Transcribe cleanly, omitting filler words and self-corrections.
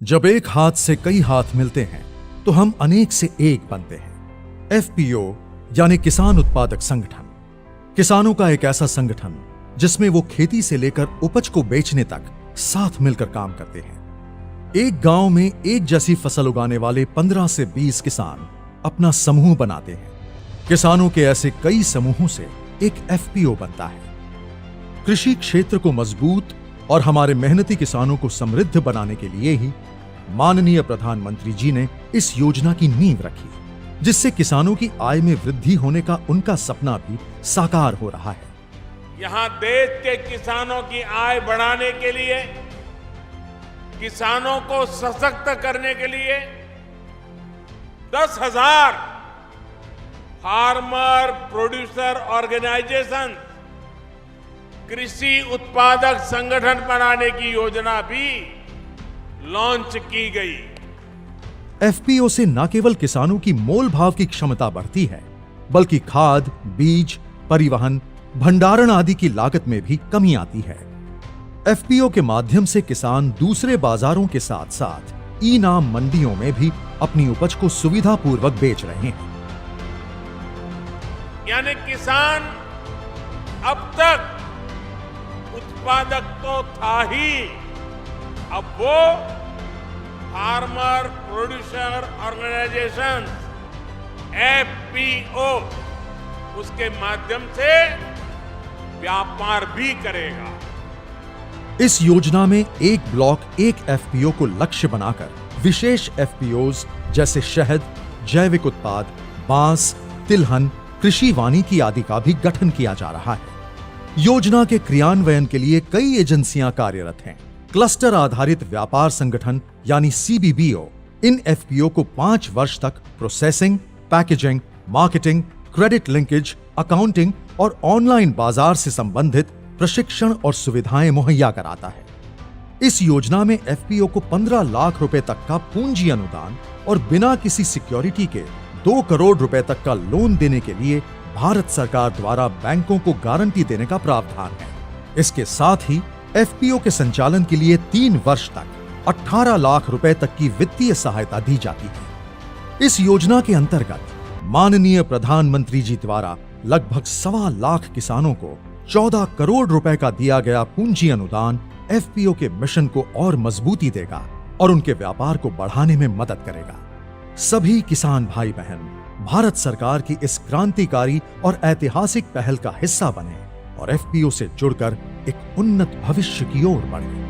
जब एक हाथ से कई हाथ मिलते हैं तो हम अनेक से एक बनते हैं। एफपीओ यानी किसान उत्पादक संगठन, किसानों का एक ऐसा संगठन जिसमें वो खेती से लेकर उपज को बेचने तक साथ मिलकर काम करते हैं। एक गांव में एक जैसी फसल उगाने वाले 15 से 20 किसान अपना समूह बनाते हैं। किसानों के ऐसे कई समूहों से एक एफपीओ बनता है। कृषि क्षेत्र को मजबूत और हमारे मेहनती किसानों को समृद्ध बनाने के लिए ही माननीय प्रधानमंत्री जी ने इस योजना की नींव रखी, जिससे किसानों की आय में वृद्धि होने का उनका सपना भी साकार हो रहा है। यहां देश के किसानों की आय बढ़ाने के लिए, किसानों को सशक्त करने के लिए 10,000 फार्मर प्रोड्यूसर ऑर्गेनाइजेशन, कृषि उत्पादक संगठन बनाने की योजना भी लॉन्च की गई। एफपीओ से न केवल किसानों की मोल भाव की क्षमता बढ़ती है, बल्कि खाद, बीज, परिवहन, भंडारण आदि की लागत में भी कमी आती है। एफपीओ के माध्यम से किसान दूसरे बाजारों के साथ साथ ई नाम मंडियों में भी अपनी उपज को सुविधापूर्वक बेच रहे हैं। यानी किसान अब तक उत्पादक तो था ही, अब वो फार्मर प्रोड्यूसर ऑर्गेनाइजेशन एफपीओ उसके माध्यम से व्यापार भी करेगा। इस योजना में एक ब्लॉक एक एफपीओ को लक्ष्य बनाकर विशेष एफपीओज जैसे शहद, जैविक उत्पाद, बांस, तिलहन, कृषि वानिकी आदि का भी गठन किया जा रहा है। योजना के क्रियान्वयन के लिए कई एजेंसियां कार्यरत हैं। क्लस्टर आधारित व्यापार संगठन यानी सीबीबीओ इन एफपीओ को 5 वर्ष तक processing, packaging, marketing, credit linkage, accounting और ऑनलाइन बाजार से संबंधित प्रशिक्षण और सुविधाएं मुहैया कराता है। इस योजना में एफपीओ को 15 लाख रुपए तक का पूंजी अनुदान और बिना किसी सिक्योरिटी के 2 करोड़ रुपए तक का लोन देने के लिए भारत सरकार द्वारा बैंकों को गारंटी देने का प्रावधान है। इसके साथ ही एफपीओ के संचालन के लिए 3 वर्ष तक 18 लाख रुपए तक की वित्तीय सहायता दी जाती है। इस योजना के अंतर्गत माननीय प्रधानमंत्री जी द्वारा लगभग 1.25 लाख किसानों को 14 करोड़ रुपए का दिया गया पूंजी अनुदान एफपीओ के मिशन को और मजबूती देगा और उनके व्यापार को बढ़ाने में मदद करेगा। सभी किसान भाई बहन भारत सरकार की इस क्रांतिकारी और ऐतिहासिक पहल का हिस्सा बने और एफपीओ से जुड़कर एक उन्नत भविष्य की ओर बढ़े।